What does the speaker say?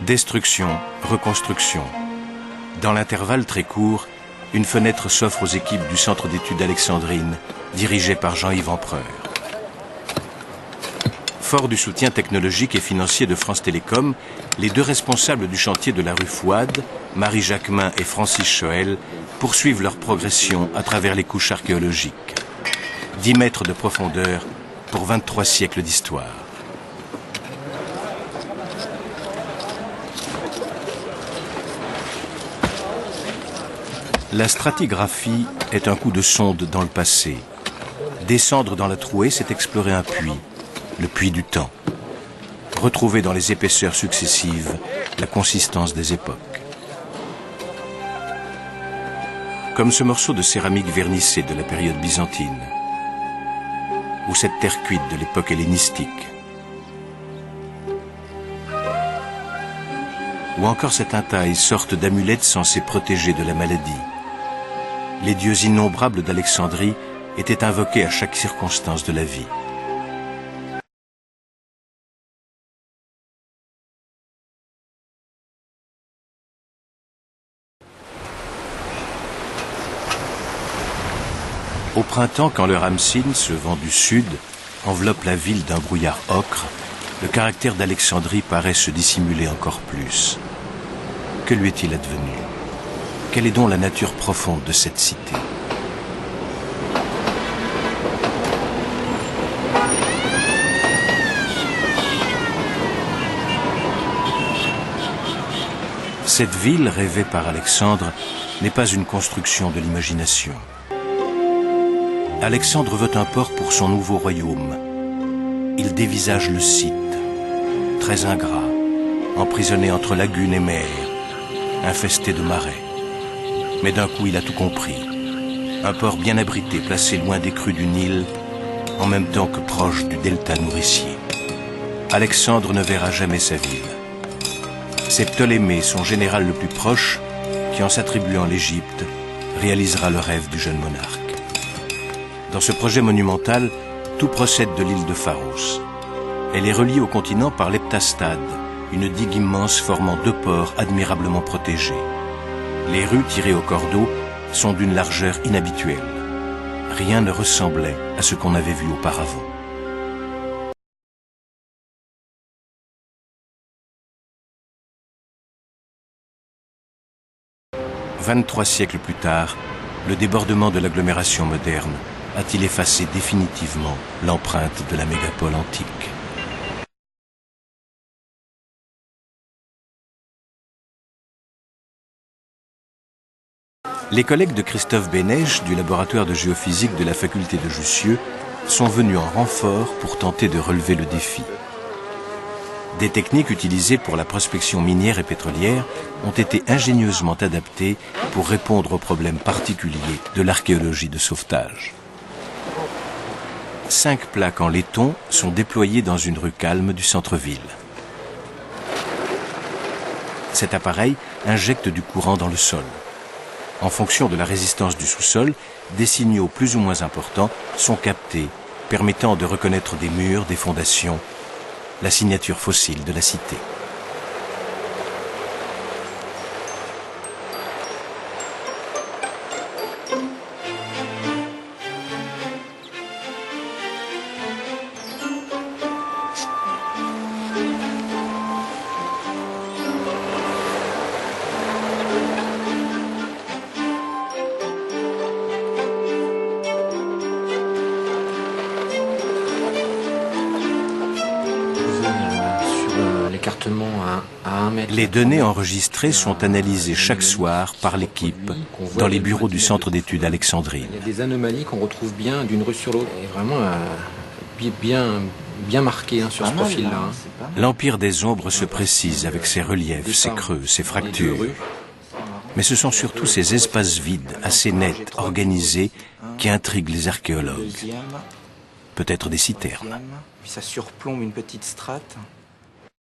Destruction, reconstruction. Dans l'intervalle très court, une fenêtre s'offre aux équipes du Centre d'études Alexandrine, dirigé par Jean-Yves Empereur. Fort du soutien technologique et financier de France Télécom, les deux responsables du chantier de la rue Fouad, Marie Jacquemin et Francis Choël, poursuivent leur progression à travers les couches archéologiques. 10 mètres de profondeur pour 23 siècles d'histoire. La stratigraphie est un coup de sonde dans le passé. Descendre dans la trouée, c'est explorer un puits, le puits du temps. Retrouver dans les épaisseurs successives la consistance des époques. Comme ce morceau de céramique vernissée de la période byzantine, ou cette terre cuite de l'époque hellénistique, ou encore cette intaille, sorte d'amulette censée protéger de la maladie. Les dieux innombrables d'Alexandrie étaient invoqués à chaque circonstance de la vie. Au printemps, quand le Ramsin, ce vent du sud, enveloppe la ville d'un brouillard ocre, le caractère d'Alexandrie paraît se dissimuler encore plus. Que lui est-il advenu? Quelle est donc la nature profonde de cette cité? Cette ville rêvée par Alexandre n'est pas une construction de l'imagination. Alexandre veut un port pour son nouveau royaume. Il dévisage le site, très ingrat, emprisonné entre lagunes et mer, infesté de marais. Mais d'un coup, il a tout compris. Un port bien abrité, placé loin des crues du Nil, en même temps que proche du delta nourricier. Alexandre ne verra jamais sa ville. C'est Ptolémée, son général le plus proche, qui, en s'attribuant l'Égypte, réalisera le rêve du jeune monarque. Dans ce projet monumental, tout procède de l'île de Pharos. Elle est reliée au continent par l'Heptastade, une digue immense formant 2 ports admirablement protégés. Les rues tirées au cordeau sont d'une largeur inhabituelle. Rien ne ressemblait à ce qu'on avait vu auparavant. « 23 siècles plus tard, le débordement de l'agglomération moderne a-t-il effacé définitivement l'empreinte de la mégapole antique ? Les collègues de Christophe Bénèche du laboratoire de géophysique de la faculté de Jussieu sont venus en renfort pour tenter de relever le défi. Des techniques utilisées pour la prospection minière et pétrolière ont été ingénieusement adaptées pour répondre aux problèmes particuliers de l'archéologie de sauvetage. 5 plaques en laiton sont déployées dans une rue calme du centre-ville. Cet appareil injecte du courant dans le sol. En fonction de la résistance du sous-sol, des signaux plus ou moins importants sont captés, permettant de reconnaître des murs, des fondations, la signature fossile de la cité. Les données enregistrées sont analysées chaque soir par l'équipe dans les bureaux du Centre d'études Alexandrine. Il y a des anomalies qu'on retrouve bien d'une rue sur l'autre. Et vraiment bien marqué sur ce profil-là. L'empire des ombres se précise avec ses reliefs, ses creux, ses fractures. Mais ce sont surtout ces espaces vides, assez nets, organisés, qui intriguent les archéologues. Peut-être des citernes. Puis ça surplombe une petite strate.